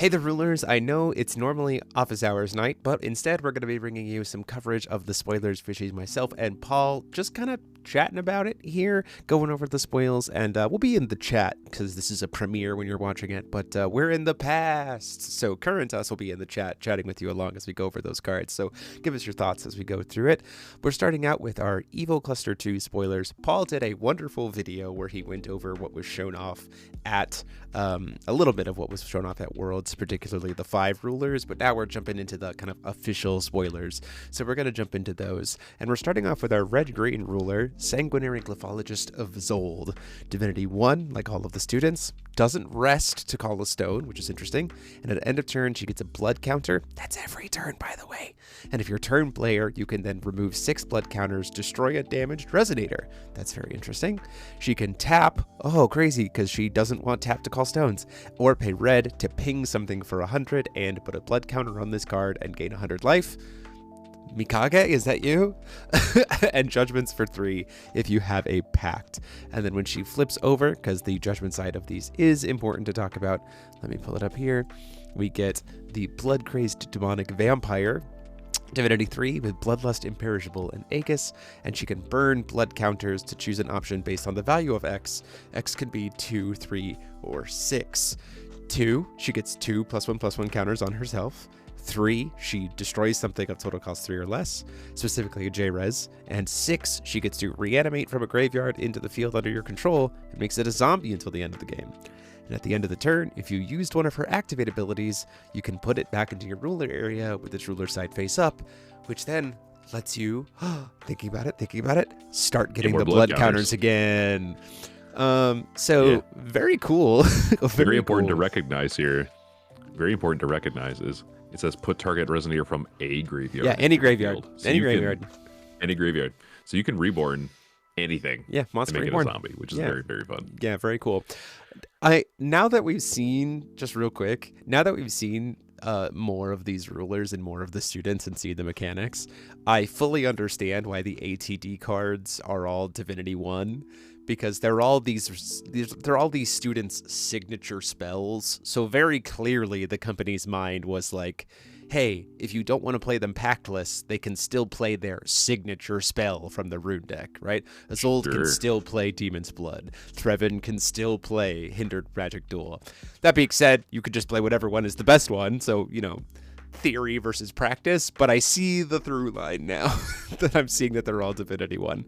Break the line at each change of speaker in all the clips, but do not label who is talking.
Hey the rulers, I know it's normally office hours night, but instead we're going to be bringing you some coverage of the spoilers featuring myself and Paul, just kind of chatting about it here, going over the spoils, and we'll be in the chat because this is a premiere when you're watching it, but we're in the past, so current us will be in the chat chatting with you along as we go over those cards, so give us your thoughts as we go through it. We're starting out with our Evil Cluster 2 spoilers. Paul did a wonderful video where he went over what was shown off at a little bit of what was shown off at Worlds, particularly the 5 rulers, but now we're jumping into the kind of official spoilers. So we're going to jump into those. And we're starting off with our red-green ruler, Sanguinary Glyphologist of Zold. Divinity 1, like all of the students, doesn't rest to call a stone, which is interesting. And at the end of turn, she gets a blood counter. That's every turn, by the way. And if you're turn player, you can then remove 6 blood counters, destroy a damaged resonator. That's very interesting. She can tap, oh crazy, because she doesn't want tap to call stones, or pay red to ping something for 100 and put a blood counter on this card and gain 100 life. Mikage, is that you? And judgments for 3 if you have a pact. And then when she flips over, because the judgment side of these is important to talk about, let me pull it up here. We get the blood-crazed demonic vampire, Divinity 3 with Bloodlust, Imperishable, and Aegis, and she can burn blood counters to choose an option based on the value of X. X can be 2, 3, or 6. 2, she gets 2 +1/+1 counters on herself. 3, she destroys something of total cost 3 or less, specifically a J-Res. And 6, she gets to reanimate from a graveyard into the field under your control and makes it a zombie until the end of the game. And at the end of the turn, if you used one of her activate abilities, you can put it back into your ruler area with its ruler side face up, which then lets you, thinking about it, start getting the blood counters again. Very cool.
Very important to recognize here. Very important to recognize is it says put target resonator from a graveyard.
Yeah, any graveyard.
So any graveyard. So you can reborn anything.
Yeah, monster
to make
reborn.
It a zombie, which is very, very fun.
Yeah, very cool. Now that we've seen, just real quick, more of these rulers and more of the students and see the mechanics, I fully understand why the ATD cards are all Divinity 1, because they're all these students' signature spells. So very clearly the company's mind was like, hey, if you don't want to play them pactless, they can still play their signature spell from the rune deck, right? Azold can still play Demon's Blood. Trevin can still play Hindered Magic Duel. That being said, you could just play whatever one is the best one. So, theory versus practice. But I see the through line now that I'm seeing that they're all Divinity 1.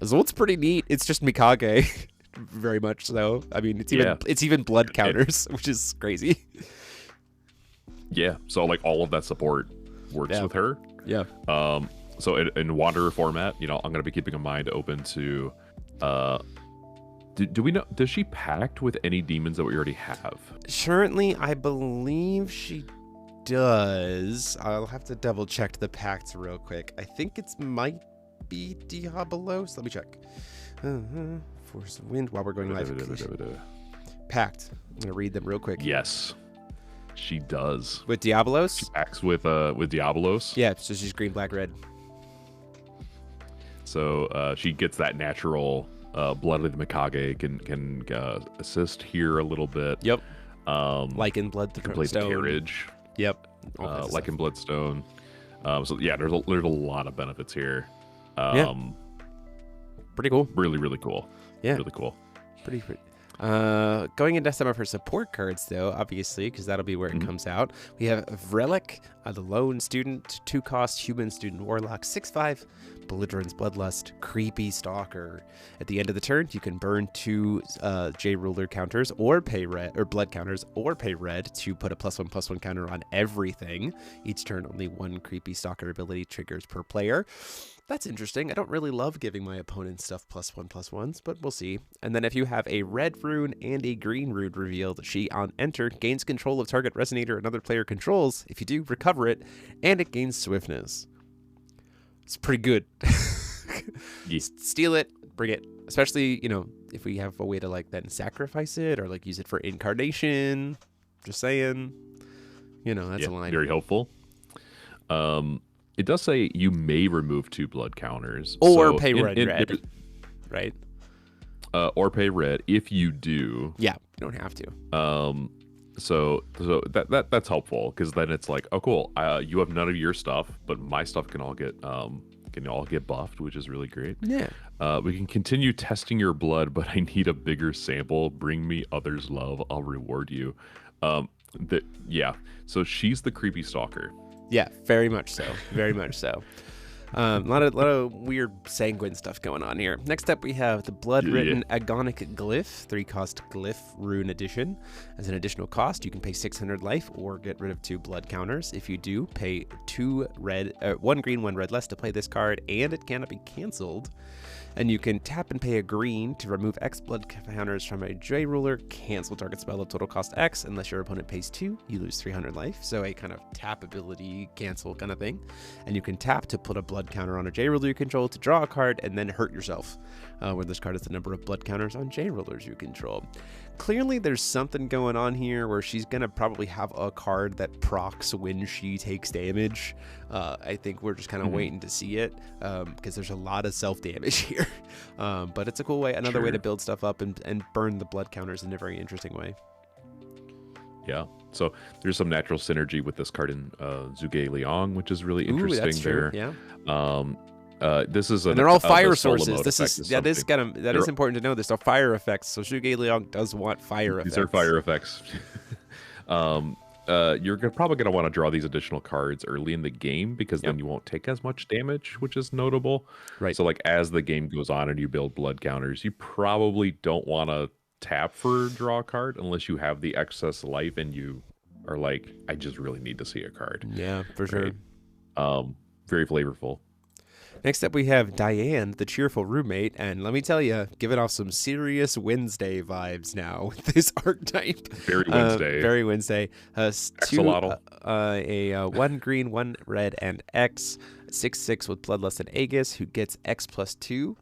Azold's pretty neat. It's just Mikage, very much so. I mean, it's even blood counters, which is crazy.
Yeah, so like all of that support works with her.
Yeah.
So in Wanderer format, I'm going to be keeping a mind open to. Do we know? Does she pact with any demons that we already have?
Currently, I believe she does. I'll have to double check the pacts real quick. I think it might be Diabolos. Let me check. Force of Wind while we're going live. Pact. I'm going to read them real quick.
Yes. She does.
With Diabolos?
She acts with Diabolos.
Yeah, so she's green, black, red.
So she gets that natural blood with Mikage, can assist here a little bit.
Yep. Lycan Blood the
play the carriage.
Yep.
Lycan Bloodstone. So yeah, there's a lot of benefits here.
Pretty cool.
Really, really cool.
Yeah.
Really cool.
Pretty. Going into some of her support cards, though, obviously, because that'll be where it comes out. We have Vrelek, the lone student, 2-cost human student warlock, 6/5, Belligerent's Bloodlust, creepy stalker. At the end of the turn, you can burn 2 J ruler counters or pay red, or blood counters, or pay red to put a +1/+1 counter on everything. Each turn, only 1 creepy stalker ability triggers per player. That's interesting. I don't really love giving my opponent stuff +1/+1s, but we'll see. And then if you have a red rune and a green rune revealed, she on enter gains control of target resonator another player controls. If you do, recover it, and it gains swiftness. It's pretty good. Steal it, bring it. Especially, if we have a way to then sacrifice it or use it for incarnation. Just saying. That's a line.
Very helpful. It does say you may remove 2 blood counters.
Or pay red, right?
Or pay red if you do.
Yeah, you don't have to.
that's helpful because then it's like, oh cool, you have none of your stuff, but my stuff can all get buffed, which is really great.
Yeah.
We can continue testing your blood, but I need a bigger sample. Bring me others' love. I'll reward you. Yeah. So she's the creepy stalker.
Yeah, very much so. Very much so. A lot of weird sanguine stuff going on here. Next up, we have the Blood-Written Agonic Glyph, 3-cost Glyph Rune Edition. As an additional cost, you can pay 600 life or get rid of 2 blood counters. If you do, pay 1 green, 1 red less to play this card, and it cannot be canceled. And you can tap and pay a green to remove X blood counters from a J ruler, cancel target spell of total cost X. Unless your opponent pays 2, you lose 300 life. So a kind of tap ability cancel kind of thing. And you can tap to put a blood counter on a J ruler you control to draw a card and then hurt yourself, where this card is the number of blood counters on J rulers you control. Clearly there's something going on here where she's going to probably have a card that procs when she takes damage. I think we're just kind of waiting to see it because there's a lot of self-damage here. But it's a cool way, another way to build stuff up and burn the blood counters in a very interesting way.
Yeah, so there's some natural synergy with this card in Zhuge Liang, which is really interesting.
That's true.
there.
Yeah.
This is
and they're all fire sources. This is that is important to know. This are fire effects. So Zhuge Liang does want fire effects.
These are fire effects. You're probably going to want to draw these additional cards early in the game because then you won't take as much damage, which is notable.
Right.
So like as the game goes on and you build blood counters, you probably don't want to tap for draw a card unless you have the excess life and you are like, I just really need to see a card.
Yeah, for sure.
Very flavorful.
Next up, we have Diane, the cheerful roommate, and let me tell you, giving off some serious Wednesday vibes now with this archetype.
Very Wednesday.
Very Wednesday.
Axolotl.
A 1 green, 1 red, and X. 6/6 with Bloodlust and Aegis, who gets X plus 2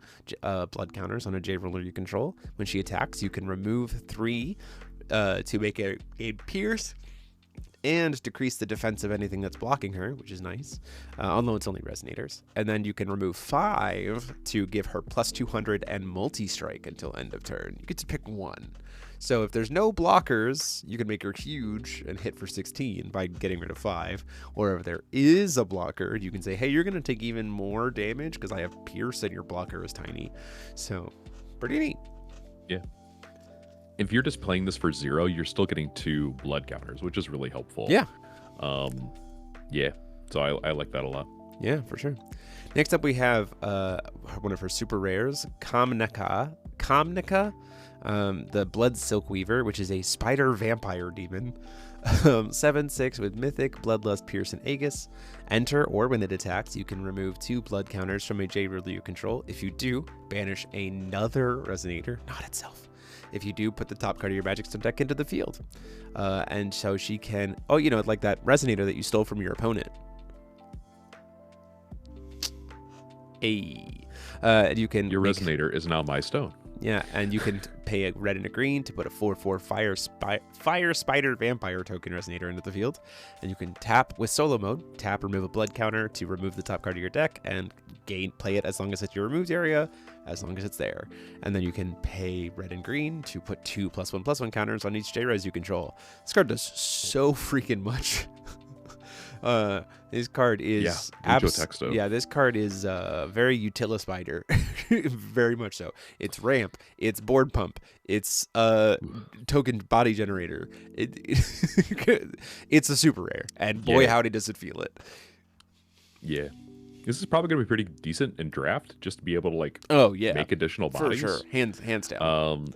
blood counters on a J ruler you control. When she attacks, you can remove 3 to make a Pierce and decrease the defense of anything that's blocking her, which is nice, although it's only Resonators. And then you can remove 5 to give her plus 200 and multi-strike until end of turn. You get to pick 1. So if there's no blockers, you can make her huge and hit for 16 by getting rid of 5. Or if there is a blocker, you can say, hey, you're going to take even more damage because I have Pierce and your blocker is tiny. So pretty neat.
Yeah. If you're just playing this for 0, you're still getting 2 blood counters, which is really helpful.
Yeah.
Yeah. So I like that a lot.
Yeah, for sure. Next up, we have one of her super rares, Kamnika, the Blood Silk Weaver, which is a spider vampire demon. 7/6 with Mythic, Bloodlust, Pierce, and Aegis. Enter, or when it attacks, you can remove 2 blood counters from a J ruler you control. If you do, banish another Resonator, not itself. If you do, put the top card of your Magic Stone deck into the field. And so she can, like that Resonator that you stole from your opponent. You can
your Resonator is now my stone.
Yeah, and you can pay a red and a green to put a 4/4 Fire Spider Vampire token Resonator into the field. And you can tap with solo mode, tap remove a blood counter to remove the top card of your deck and play it as long as it's your removed area, as long as it's there. And then you can pay red and green to put 2 +1/+1 counters on each J-Res you control. This card does so freaking much. This card is this card is very Utila Spider. Very much so. It's ramp, it's board pump, it's token body generator. It's a super rare, and boy howdy does it feel it.
Yeah. This is probably going to be pretty decent in draft, just to be able to make additional bodies.
For sure, hands down.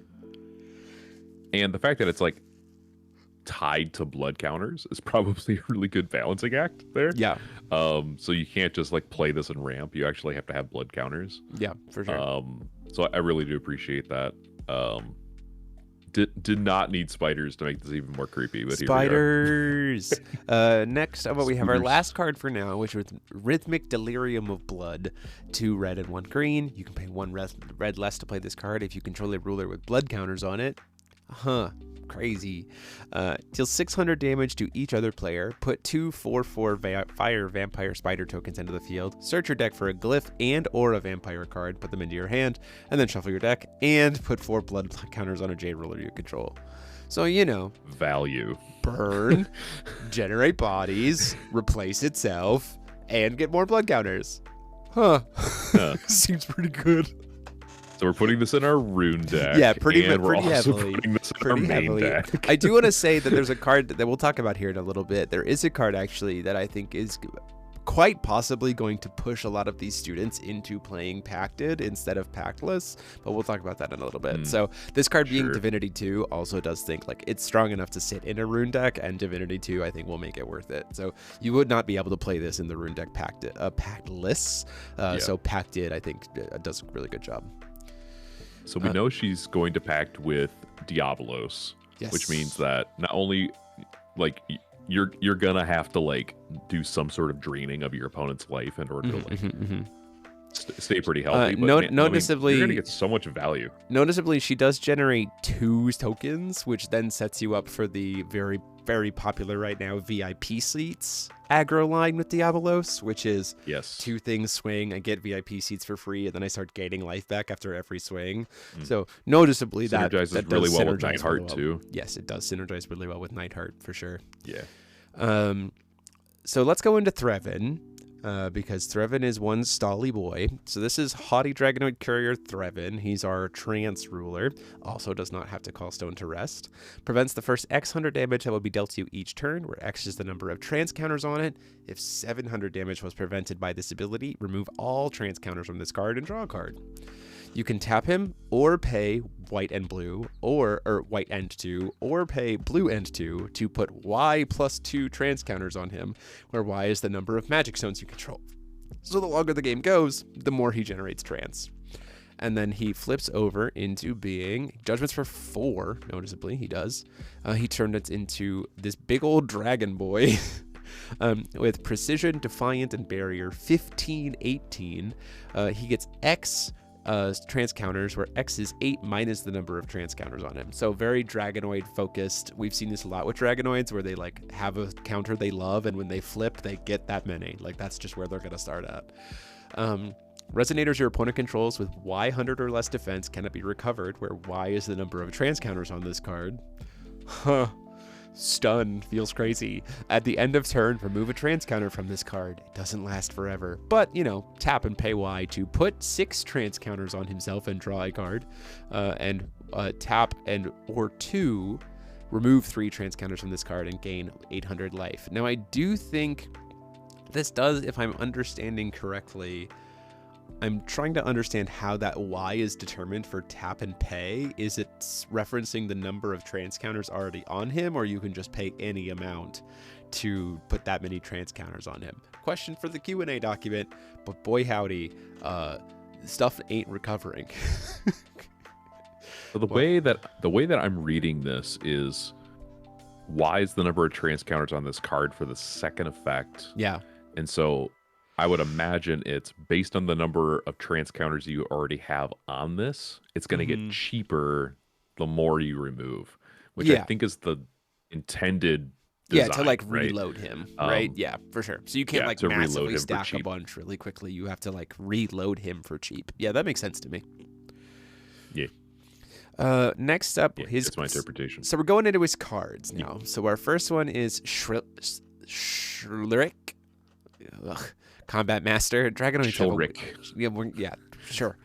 And the fact that it's tied to blood counters is probably a really good balancing act there.
Yeah.
So you can't just play this in ramp. You actually have to have blood counters.
Yeah, for sure.
So I really do appreciate that. Did not need spiders to make this even more creepy. But
spiders. Next up, we have our last card for now, which is Rhythmic Delirium of Blood. 2 red and 1 green. You can pay 1 red less to play this card if you control a ruler with blood counters on it. Crazy. Deals 600 damage to each other player. Put 2 4/4 Fire Vampire Spider tokens into the field. Search your deck for a glyph and or a vampire card. Put them into your hand, and then shuffle your deck and put 4 blood counters on a J ruler you control. So, you know,
Value.
burn, generate bodies, replace itself, and get more blood counters. Huh. Seems pretty good.
So we're putting this in our rune deck.
Yeah, pretty
we're also
heavily.
putting this in
Pretty
our main
heavily.
deck.
I do want to say that there's a card that we'll talk about here in a little bit. There is a card actually that I think is quite possibly going to push a lot of these students into playing Pacted instead of Pactless, but we'll talk about that in a little bit. So this card being Divinity 2 also does think like it's strong enough to sit in a rune deck, and Divinity 2 I think will make it worth it. So you would not be able to play this in the rune deck Pactless. So Pacted I think does a really good job.
So we know she's going to pact with Diabolos, which means that not only like you're gonna have to like do some sort of draining of your opponent's life in order to like stay pretty healthy. But
noticeably,
you're gonna get so much value.
Noticeably, she does generate 2 tokens, which then sets you up for the very, very popular right now VIP seats aggro line with Diabolos, which is 2 things swing, I get VIP seats for free, and then I start gaining life back after every swing. So noticeably that
synergizes really well with Nightheart too.
Yes, it does synergize really well with Nightheart for sure.
Yeah.
So let's go into Threvin. Because Threvin is one stally boy. So this is Haughty Dragonoid Courier Threvin. He's our trance ruler. Also does not have to call Stone to rest. Prevents the first X 100 damage that will be dealt to you each turn, where X is the number of trance counters on it. If 700 damage was prevented by this ability, remove all trance counters from this card and draw a card. You can tap him or pay white and blue, or white and 2, or pay blue and 2 to put Y plus 2 trance counters on him, where Y is the number of magic stones you control. So the longer the game goes, the more he generates trance. And then he flips over into being Judgments for 4, noticeably, he does. He turned it into this big old dragon boy. With Precision, Defiant, and Barrier 15-18. He gets X trance counters, where X is 8 minus the number of trance counters on him. So very Dragonoid focused. We've seen this a lot with Dragonoids, where they like have a counter they love, and when they flip, they get that many. Like that's just where they're gonna start at. Resonators your opponent controls with Y 100 or less defense cannot be recovered, where Y is the number of trance counters on this card. Huh. Stun feels crazy. At the end of turn, remove a trance counter from this card. It doesn't last forever. But, you know, tap and pay Y to put 6 trance counters on himself and draw a card. And tap and or 2, remove 3 trance counters from this card and gain 800 life. Now, I do think this does, if I'm understanding correctly, I'm trying to understand how that Y is determined for tap and pay. Is it referencing the number of trance counters already on him, or you can just pay any amount to put that many trance counters on him? Question for the Q&A document, but boy howdy, stuff ain't recovering.
So the way that I'm reading this is Y is the number of trance counters on this card for the second effect.
Yeah.
And so I would imagine it's based on the number of trance counters you already have on this. It's going to get cheaper the more you remove, which I think is the intended design,
to like
right?
reload him, right? Yeah, for sure. So you can't like massively stack a bunch really quickly. You have to like reload him for cheap. Yeah, that makes sense to me.
Yeah.
Next up,
that's my interpretation.
So we're going into his cards now. So our first one is Shrilrik. Combat Master, Dragonoid. Yeah, sure.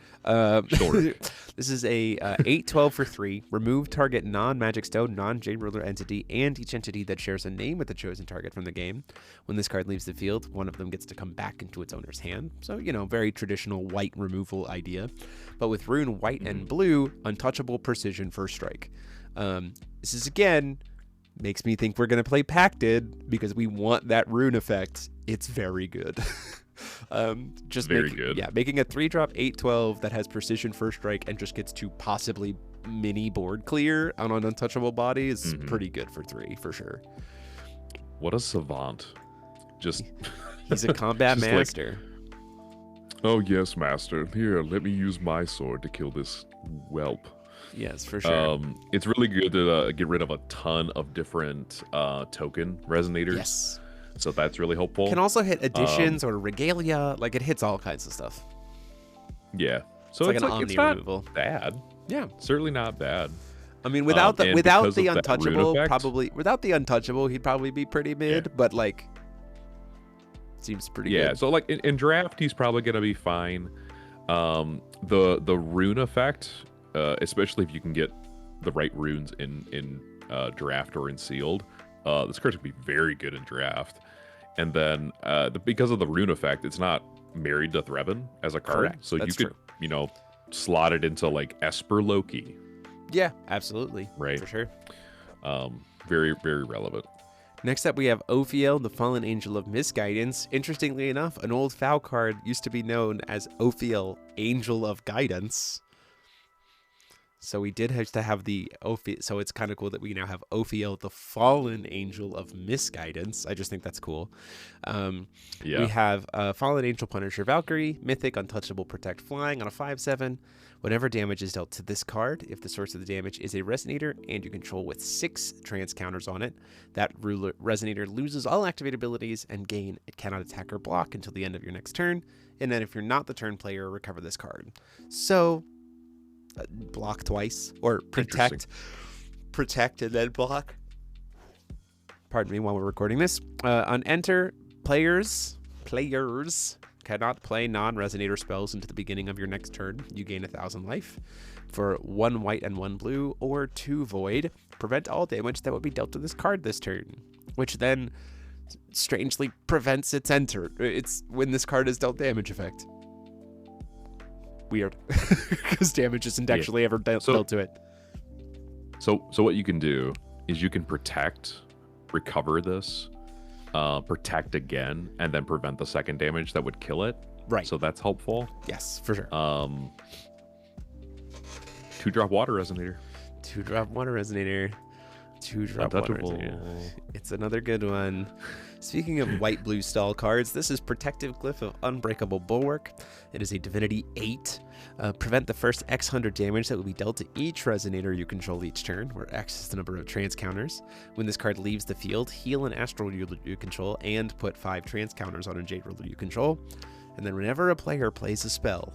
This is a 8/12 for 3. Remove target non-Magic Stone, non-Jade Ruler entity, and each entity that shares a name with the chosen target from the game. When this card leaves the field, one of them gets to come back into its owner's hand. So, you know, very traditional white removal idea. But with Rune White and Blue, Untouchable Precision First Strike. This is, again, makes me think we're going to play Pacted because we want that rune effect. It's very good. Just
very good.
Yeah, making a 3-drop 8/12 that has Precision First Strike and just gets to possibly mini board clear on an untouchable body is pretty good for 3 for sure.
What a savant.
He's a combat master.
Like, oh yes, master. Here, let me use my sword to kill this whelp.
Yes, for sure.
It's really good to get rid of a ton of different token resonators.
Yes.
So that's really helpful.
Can also hit additions or regalia. Like, it hits all kinds of stuff.
Yeah. So
it's like an omni removal.
Bad.
Yeah.
Certainly not bad.
I mean, without the untouchable, he'd probably be pretty mid.
Yeah.
But like, seems pretty good.
Yeah. So like in draft, he's probably gonna be fine. The rune effect, especially if you can get the right runes in draft or in sealed, this card's gonna be very good in draft. And then because of the rune effect, it's not married to Threaven as a card.
Correct.
So
That's
you could, slot it into like Esper Loki.
Yeah, absolutely.
Right.
For sure.
Very, very relevant.
Next up, we have Ophiel, the Fallen Angel of Misguidance. Interestingly enough, an old FOW card used to be known as Ophiel, Angel of Guidance. So we did have to have the Ophiel. So it's kind of cool that we now have Ophiel, the Fallen Angel of Misguidance. I just think that's cool. We have Fallen Angel Punisher Valkyrie, Mythic, Untouchable, Protect, Flying on a 5/7. Whenever damage is dealt to this card, if the source of the damage is a Resonator and you control with 6 trance counters on it, that Resonator loses all activated abilities and gain it cannot attack or block until the end of your next turn. And then if you're not the turn player, recover this card. So block twice, or protect and then block. Pardon me while we're recording this. On enter, players cannot play non-resonator spells into the beginning of your next turn. You gain 1,000 life for 1 white and 1 blue, or 2 void. Prevent all damage that would be dealt to this card this turn, which then strangely prevents its enter. It's when this card is dealt damage effect. Weird, because damage isn't actually ever dealt to it.
So what you can do is you can protect, recover this, protect again, and then prevent the second damage that would kill it.
Right.
So that's helpful.
Yes, for sure.
2-drop water resonator.
2-drop water resonator. 2-drop water resonator. It's another good one. Speaking of white-blue stall cards, this is Protective Glyph of Unbreakable Bulwark. It is a Divinity 8. Prevent the first X 100 damage that will be dealt to each Resonator you control each turn, where X is the number of trance counters. When this card leaves the field, heal an Astral ruler you control and put 5 trance counters on a Jade ruler you control. And then whenever a player plays a spell,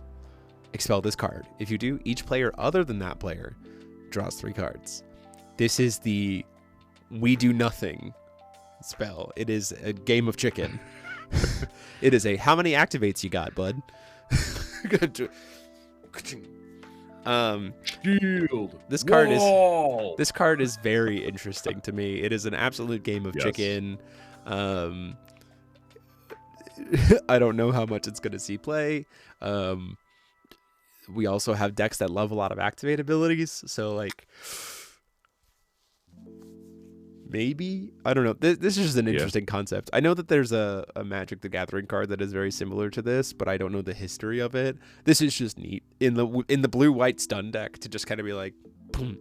expel this card. If you do, each player other than that player draws 3 cards. This is the we do nothing spell. It is a game of chicken. It is a how many activates you got, bud?
Shield.
This card is very interesting to me. It is an absolute game of chicken. I don't know how much it's going to see play. We also have decks that love a lot of activate abilities, so like maybe, I don't know. This is just an interesting concept. I know that there's a Magic the Gathering card that is very similar to this, but I don't know the history of it. This is just neat in the blue-white stun deck to just kind of be like, boom.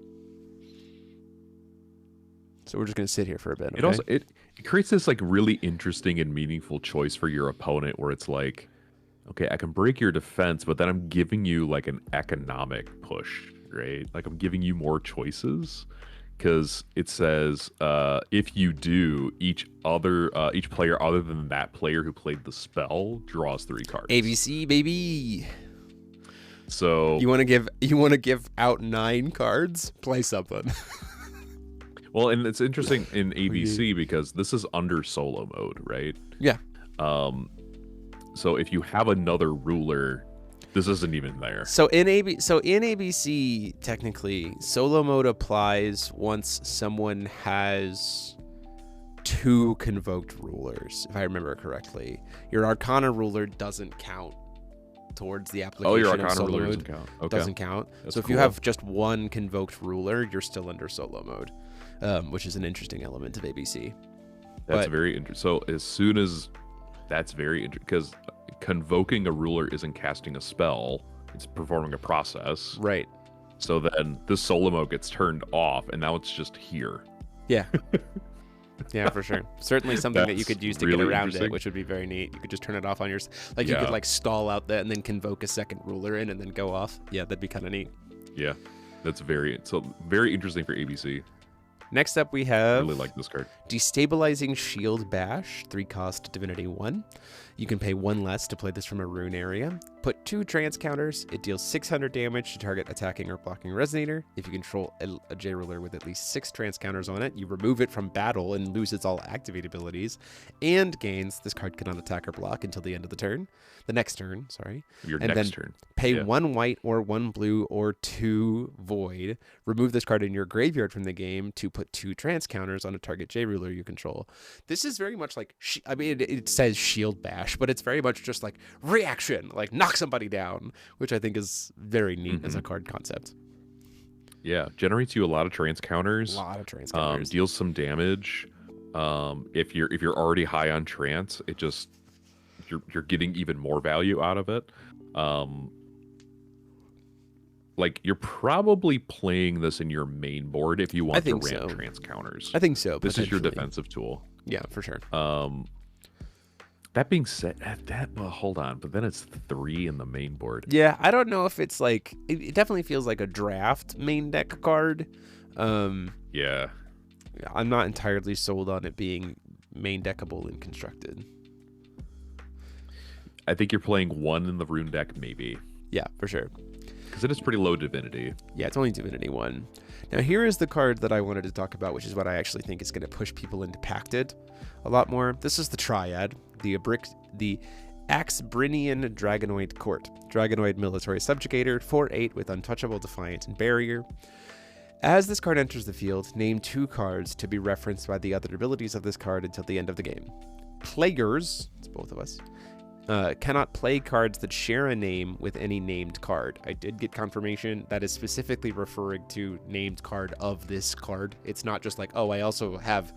So we're just gonna sit here for a bit. Okay?
It creates this like really interesting and meaningful choice for your opponent, where it's like, okay, I can break your defense, but then I'm giving you like an economic push, right? Like I'm giving you more choices. Because it says if you do, each player other than that player who played the spell draws 3 cards.
ABC baby.
So
you want to give out 9 cards? Play something.
Well, and it's interesting in ABC because this is under solo mode, right?
Yeah.
So if you have another ruler, this isn't even there.
So in ABC, technically, solo mode applies once someone has 2 convoked rulers, if I remember correctly. Your Arcana ruler doesn't count towards the application
your
of
Arcana
solo
ruler
mode.
doesn't count. Okay.
Doesn't count.
That's
so if you have just 1 convoked ruler, you're still under solo mode, which is an interesting element of ABC.
That's very interesting. So as soon as that's very interesting, because convoking a ruler isn't casting a spell, it's performing a process.
Right.
So then this solo mode gets turned off, and now it's just here.
Yeah. Yeah, for sure. Certainly something that you could use to
really
get around it, which would be very neat. You could just turn it off on your... Like, you could, like, stall out that and then convoke a second ruler in and then go off. Yeah, that'd be kind of neat.
Yeah. That's very interesting for ABC.
Next up, we have...
I really like this card.
Destabilizing Shield Bash, 3-cost Divinity 1. You can pay 1 less to play this from a rune area. Put 2 trance counters. It deals 600 damage to target attacking or blocking Resonator. If you control a J-Ruler with at least 6 trance counters on it, you remove it from battle and loses all activate abilities, and gains this card cannot attack or block until the end of the turn. The next turn, sorry.
Your
and
next
then
turn.
Pay 1 white or 1 blue or 2 void. Remove this card in your graveyard from the game to put 2 trance counters on a target J-Ruler you control. This is very much like, I mean, it says Shield Bash, but it's very much just like reaction, like knock somebody down, which I think is very neat as a card concept.
Yeah, generates you a lot of trance counters. Deals some damage. If you're already high on trance, it just you're getting even more value out of it. Like you're probably playing this in your main board if you want to ramp trance counters.
I think so.
This is your defensive tool.
Yeah, for sure.
That being said, well, hold on, but then it's 3 in the main board.
Yeah, I don't know if it's like it definitely feels like a draft main deck card.
Yeah,
I'm not entirely sold on it being main deckable and constructed.
I think you're playing 1 in the rune deck, maybe.
Yeah, for sure.
Because it is pretty low divinity.
Yeah, it's only divinity 1. Now here is the card that I wanted to talk about, which is what I actually think is going to push people into Pacted a lot more. This is the Triad, the Axbrinian Dragonoid Court. Dragonoid Military Subjugator, 4/8 with Untouchable, Defiant, and Barrier. As this card enters the field, name 2 cards to be referenced by the other abilities of this card until the end of the game. Players, it's both of us, cannot play cards that share a name with any named card. I did get confirmation that is specifically referring to named card of this card. It's not just like, oh, I also have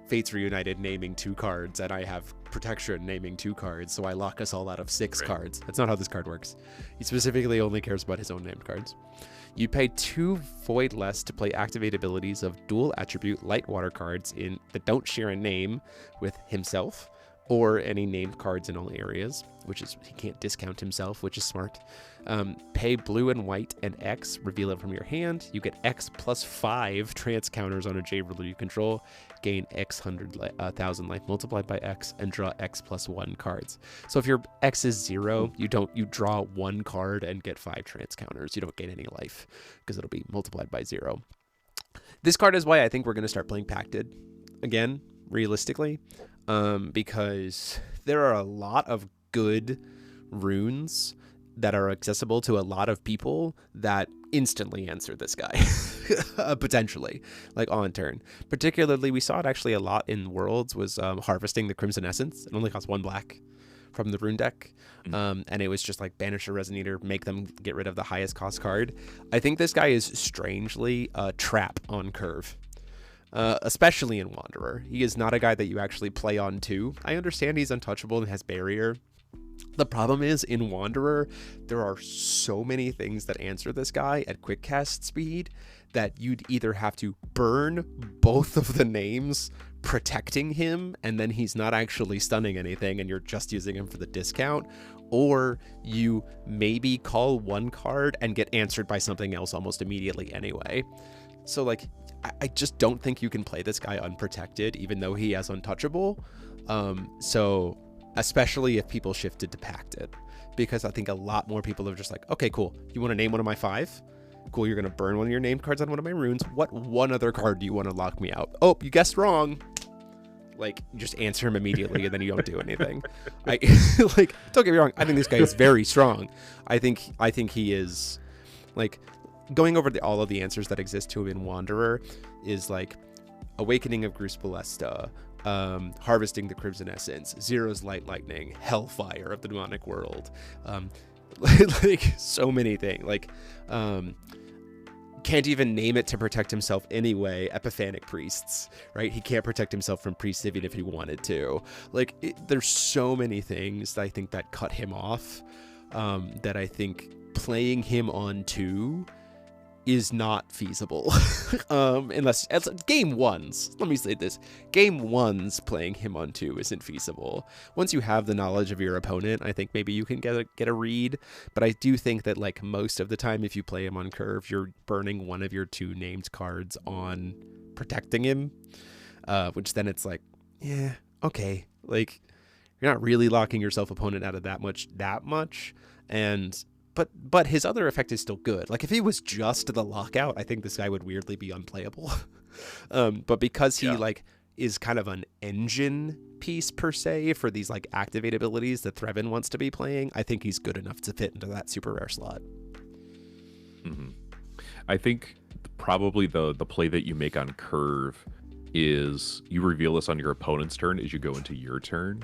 Fates Reunited naming 2 cards, and I have Protection naming 2 cards, so I lock us all out of 6 cards. That's not how this card works. He specifically only cares about his own named cards. You pay 2 void less to play activate abilities of dual attribute light water cards that don't share a name with himself or any named cards in all areas, which is, he can't discount himself, which is smart. Pay blue and white and X, reveal it from your hand. You get X plus 5 trance counters on a J-Ruler you control, gain X 1,000 life multiplied by X, and draw X plus 1 cards. So if your X is 0, you draw 1 card and get 5 trance counters. You don't gain any life because it'll be multiplied by 0. This card is why I think we're going to start playing Pacted again, realistically. Because there are a lot of good runes that are accessible to a lot of people that instantly answer this guy, potentially, like on turn. Particularly, we saw it actually a lot in Worlds, was harvesting the Crimson Essence. It only costs 1 black from the rune deck, and it was just like banish a Resonator, make them get rid of the highest cost card. I think this guy is strangely a trap on curve. Especially in Wanderer. He is not a guy that you actually play on 2. I understand he's untouchable and has barrier. The problem is, in Wanderer, there are so many things that answer this guy at quick cast speed that you'd either have to burn both of the names protecting him, and then he's not actually stunning anything and you're just using him for the discount, or you maybe call 1 card and get answered by something else almost immediately anyway. So, like, I just don't think you can play this guy unprotected, even though he has untouchable. So, especially if people shifted to Pacted, because I think a lot more people are just like, okay, cool. You want to name one of my 5? Cool. You're going to burn one of your named cards on one of my runes. What 1 other card do you want to lock me out? Oh, you guessed wrong. Like, you just answer him immediately and then you don't do anything. Like, don't get me wrong. I think this guy is very strong. I think he is, like, going over all of the answers that exist to him in Wanderer is like Awakening of Gruus Ballista, Harvesting the Crimson Essence, Zero's Light Lightning, Hellfire of the Demonic World, like so many things. Like, can't even name it to protect himself anyway. Epiphanic Priests, right? He can't protect himself from priests even if he wanted to. Like, there's so many things that I think that cut him off, that I think playing him on 2 is not feasible. Unless game 1s, let me say this, game 1s playing him on 2 isn't feasible. Once you have the knowledge of your opponent, I think maybe you can get a read, but I do think that, like, most of the time if you play him on curve, you're burning one of your 2 named cards on protecting him, which then it's like, yeah, okay, like, You're not really locking yourself opponent out of that much. And but his other effect is still good. Like if he was just the lockout, I think this guy would weirdly be unplayable. But because he like is kind of an engine piece per se for these like activate abilities that Threven wants to be playing, I think he's good enough to fit into that super rare slot.
Mm-hmm. I think probably the play that you make on curve is you reveal this on your opponent's turn as you go into your turn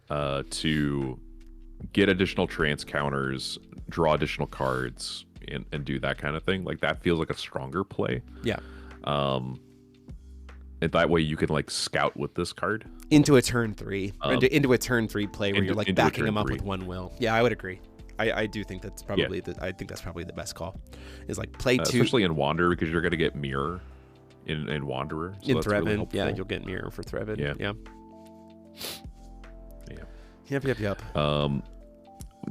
to get additional trance counters, draw additional cards, and do that kind of thing. Like that feels like a stronger play.
Yeah.
And that way you can like scout with this card
into a turn 3, into a turn 3 play where you're like backing him up with 1 will. Yeah, I would agree. I do think that's probably the best call. Is like play 2,
especially in Wanderer, because you're gonna get Mirror in Wanderer. So
in
that's
Threven,
really
yeah, you'll get Mirror for Threven. Yeah. Yep.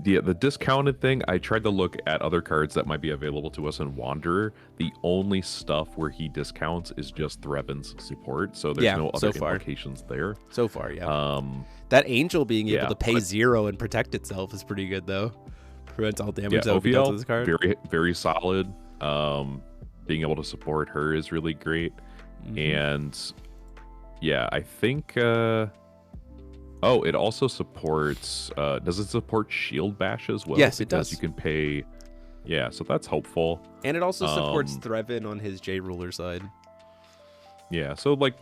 The discounted thing, I tried to look at other cards that might be available to us in Wanderer. The only stuff where he discounts is just Threven's support, so there's no other implications there.
So far, yeah. That Angel being able to pay 0 and protect itself is pretty good, though. Prevents all damage that would be dealt to this card.
Very, very solid. Being able to support her is really great. Mm-hmm. And yeah, I think... it also supports... does it support Shield Bash as well?
Yes, it does.
You can pay... Yeah, so that's helpful.
And it also supports Threven on his J-Ruler side.
Yeah, so like...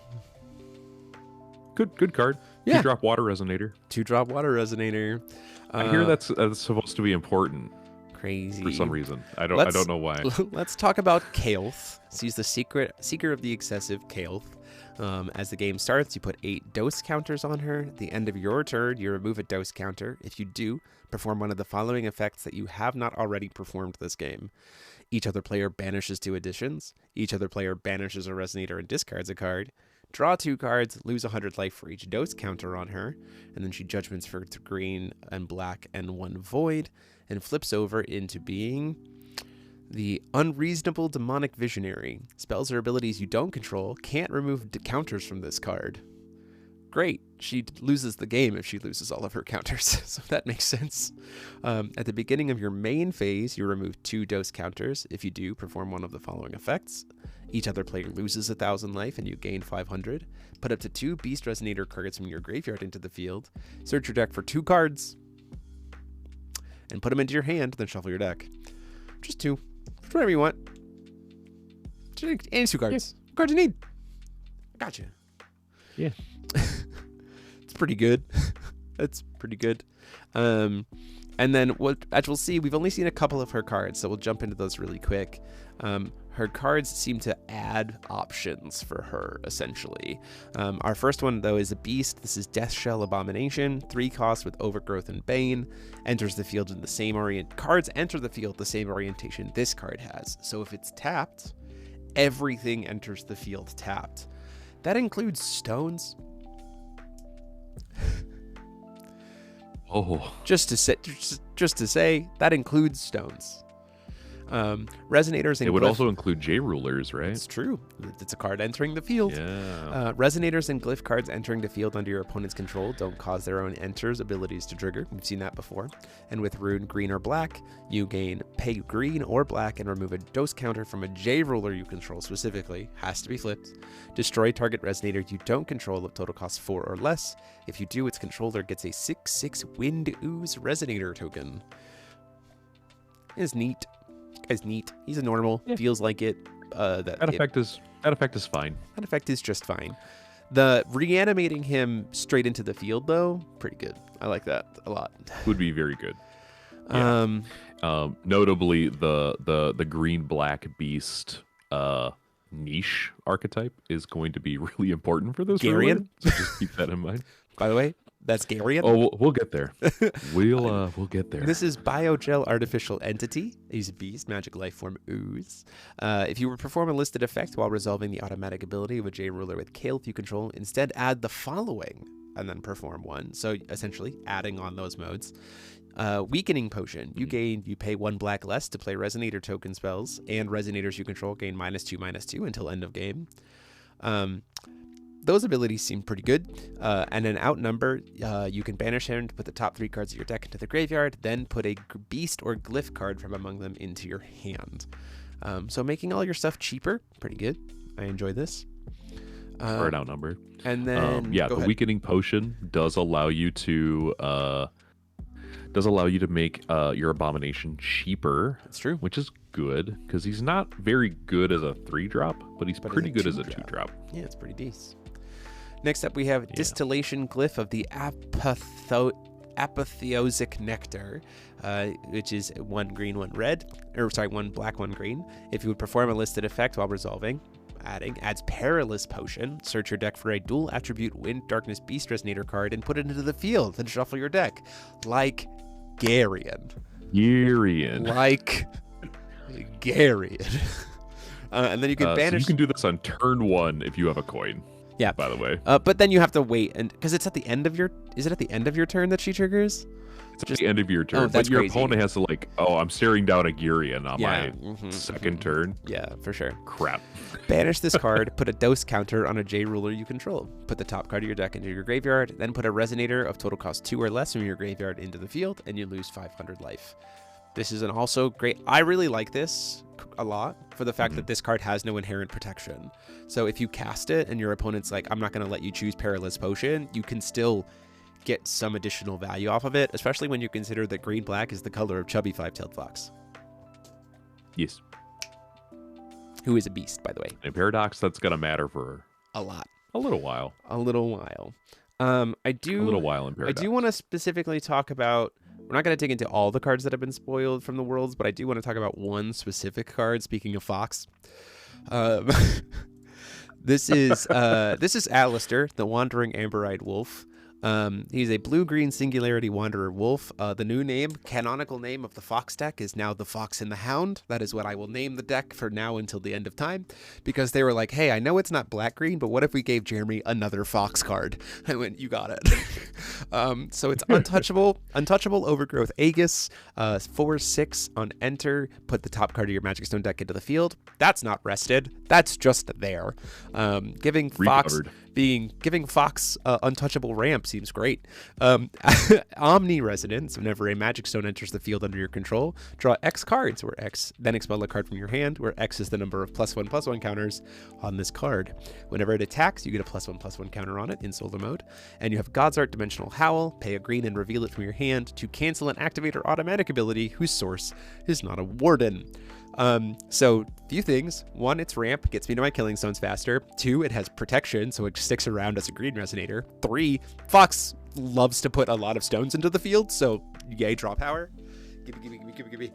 Good card.
Yeah.
2-drop Water Resonator.
2-drop Water Resonator.
I hear that's supposed to be important.
Crazy.
For some reason. I don't know why.
Let's talk about Kael'th. So he's the Seeker of the Excessive Kael'th. As the game starts, you put 8 dose counters on her. At the end of your turn, you remove a dose counter. If you do, perform one of the following effects that you have not already performed this game. Each other player banishes 2 additions. Each other player banishes a Resonator and discards a card. Draw 2 cards, lose 100 life for each dose counter on her, and then she judgments for green and black and 1 void, and flips over into being the Unreasonable Demonic Visionary. Spells or abilities you don't control can't remove counters from this card. Great. She loses the game if she loses all of her counters, so that makes sense. At the beginning of your main phase, you remove 2 dose counters. If you do, perform one of the following effects. Each other player loses 1,000 life and you gain 500. Put up to 2 Beast Resonator cards from your graveyard into the field. Search your deck for 2 cards and put them into your hand, then shuffle your deck. Just 2. Whatever you want. Any 2 cards.
Yeah.
What cards you need. I got you.
Yeah.
It's pretty good. That's pretty good. And then, as we'll see, we've only seen a couple of her cards, so we'll jump into those really quick. Her cards seem to add options for her, essentially. Our first one, though, is a beast. This is Death Shell Abomination. 3 costs with Overgrowth and Bane. Enters the field in the same cards enter the field the same orientation this card has. So if it's tapped, everything enters the field tapped. That includes stones. Just to say, that includes stones. Resonators and
it would also include J-Rulers, right?
It's true. It's a card entering the field.
Yeah.
Resonators and glyph cards entering the field under your opponent's control don't cause their own enters abilities to trigger. We've seen that before. And with rune green or black, you gain pay green or black and remove a dose counter from a J-Ruler you control specifically. Has to be flipped. Destroy target resonator you don't control of total cost 4 or less. If you do, its controller gets a 6/6 Wind Ooze Resonator token. It's neat. Guy's neat. He's a normal. Yeah. Feels like it. That effect is
fine.
That effect is just fine. The reanimating him straight into the field, though, pretty good. I like that a lot.
Would be very good. Yeah. Notably, the green black beast niche archetype is going to be really important for this.
Garion.
So just keep that in mind.
By the way, that's Garion.
Oh, we'll get there. We'll get there.
This is Biogel Artificial Entity. He's a beast, magic life form ooze. If you would perform a listed effect while resolving the automatic ability of a J-Ruler with Kael'th you control, instead add the following and then perform one. So essentially adding on those modes. Weakening Potion. You pay 1 black less to play Resonator token spells, and Resonators you control gain -2/-2 until end of game. those abilities seem pretty good. And then Outnumber, you can banish him to put the top 3 cards of your deck into the graveyard, then put a beast or glyph card from among them into your hand. So making all your stuff cheaper, pretty good. I enjoy this.
For an Outnumber.
And then
the Weakening Potion does allow you to make your Abomination cheaper.
That's true.
Which is good, because he's not very good as a 3-drop, but he's pretty good as a 2-drop.
Yeah, it's pretty decent. Next up, we have Distillation Glyph of the Apotheosic Nectar, which is 1 green, 1 red, 1 black, 1 green. If you would perform a listed effect while resolving, adds Perilous Potion. Search your deck for a dual attribute Wind, Darkness, Beast Resonator card and put it into the field. Then shuffle your deck. Like Garion. Like Garion. And then you can banish.
So you can do this on turn 1 if you have a coin.
Yeah.
By the way.
But then you have to wait, and because it's at the end of your. Is it at the end of your turn that she triggers?
It's at the end of your turn.
But your
opponent has to I'm staring down a Garion on my second turn.
Yeah, for sure.
Crap.
Banish this card, put a dose counter on a J ruler you control. Put the top card of your deck into your graveyard, then put a Resonator of total cost 2 or less from your graveyard into the field, and you lose 500 life. This is an also great. I really like this a lot for the fact that this card has no inherent protection. So if you cast it and your opponent's like, I'm not going to let you choose Perilous Potion, you can still get some additional value off of it, especially when you consider that green-black is the color of Chubby Five-Tailed Fox.
Yes.
Who is a beast, by the way.
In Paradox, that's going to matter for
a lot.
A little while.
A little while.
A little while in Paradox.
I do want to specifically talk about. We're not going to dig into all the cards that have been spoiled from the Worlds, but I do want to talk about one specific card. Speaking of Fox, this is Alistair, the Wandering Amberite Wolf. He's a blue-green Singularity Wanderer Wolf. The new name, canonical name of the Fox deck is now the Fox and the Hound. That is what I will name the deck for now until the end of time, because they were like, hey, I know it's not black-green, but what if we gave Jeremy another Fox card? I went, you got it. So it's Untouchable Overgrowth Aegis, 4/6 on enter, put the top card of your Magic Stone deck into the field. That's not rested. That's just there. Giving Fox Untouchable Ramp seems great. Omni Resonance, whenever a Magic Stone enters the field under your control, draw X cards, where X, then expel a card from your hand, where X is the number of +1/+1 counters on this card. Whenever it attacks, you get a +1/+1 counter on it in solo mode. And you have God's Art Dimensional Howl, pay a green and reveal it from your hand to cancel an activate or automatic ability whose source is not a Warden. So few things. 1, its ramp gets me to my Killing Stones faster. 2, it has protection, so it sticks around as a green Resonator. 3, Fox loves to put a lot of stones into the field, so yay, draw power. Give me.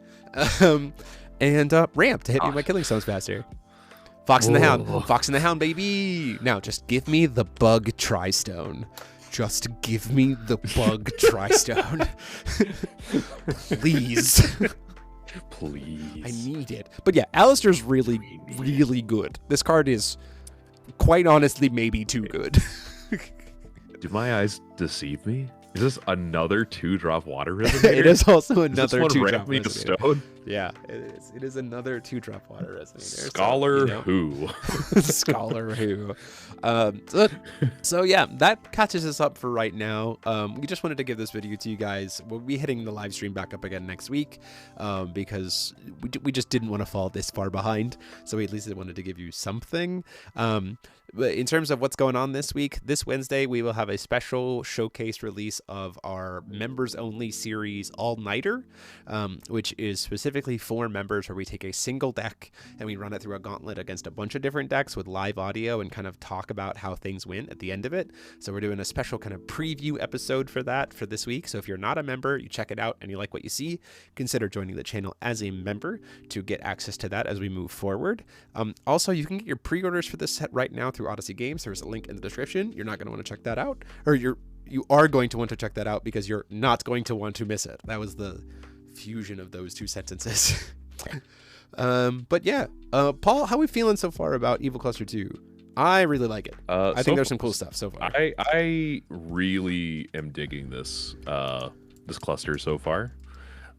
And ramp to hit me with my Killing Stones faster. Fox and the Hound. Fox and the Hound, baby. Now just give me the Bug Tri-Stone. Just give me the Bug Tri-Stone. Please.
Please.
I need it. But yeah, Alistair's really, really good. This card is, quite honestly, maybe too good.
Do my eyes deceive me? Is this another 2-drop Water Resonator?
It is also another 2-drop
Ramp Stone?
Yeah, it is. It is another 2-drop Water Resonator.
Scholar who?
Scholar who. So yeah, that catches us up for right now. We just wanted to give this video to you guys. We'll be hitting the live stream back up again next week, because we just didn't want to fall this far behind. So we at least wanted to give you something. But in terms of what's going on this week, this Wednesday, we will have a special showcase release of our members-only series All-Nighter, which is specifically for members, where we take a single deck and we run it through a gauntlet against a bunch of different decks with live audio and kind of talk about how things went at the end of it. So we're doing a special kind of preview episode for that for this week. So if you're not a member, you check it out and you like what you see, consider joining the channel as a member to get access to that as we move forward. Also, you can get your pre-orders for this set right now through Odyssey Games. There's a link in the description. You're not going to want to check that out, or you are going to want to check that out because you're not going to want to miss it. That was the fusion of those two sentences. But yeah, Paul, how are we feeling so far about Evil Cluster 2? I really like it. I think there's some cool stuff so far.
I really am digging this this cluster so far,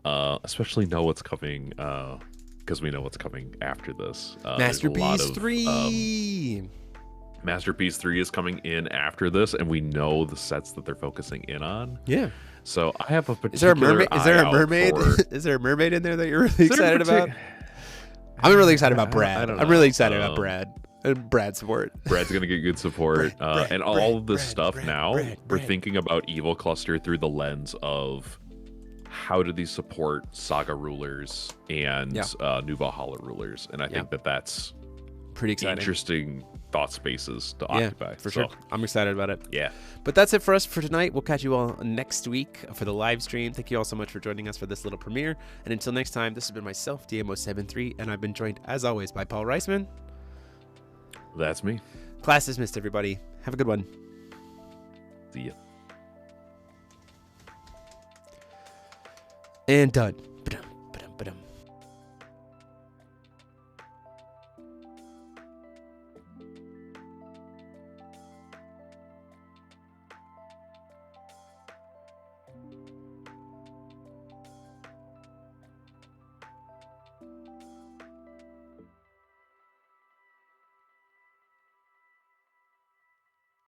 especially know what's coming, because we know what's coming after this.
Master Beast 3.
Masterpiece 3 is coming in after this, and we know the sets that they're focusing in on.
Yeah.
So I have a particular
Is there a mermaid?
eye
Is there a
out
mermaid?
for-
Is there a mermaid in there that you're really excited about? I'm really excited about Brad. I'm really excited about Brad. And Brad support.
Brad's gonna get good support, and all of this stuff now. We're thinking about Evil Cluster through the lens of how do these support Saga rulers and New Valhalla rulers, and I think that's
pretty exciting.
Interesting thought spaces to occupy.
For sure. I'm excited about it.
Yeah.
But that's it for us for tonight. We'll catch you all next week for the live stream. Thank you all so much for joining us for this little premiere. And until next time, this has been myself, DMO73, and I've been joined, as always, by Paul Reisman.
That's me.
Class dismissed, everybody. Have a good one.
See ya.
And done.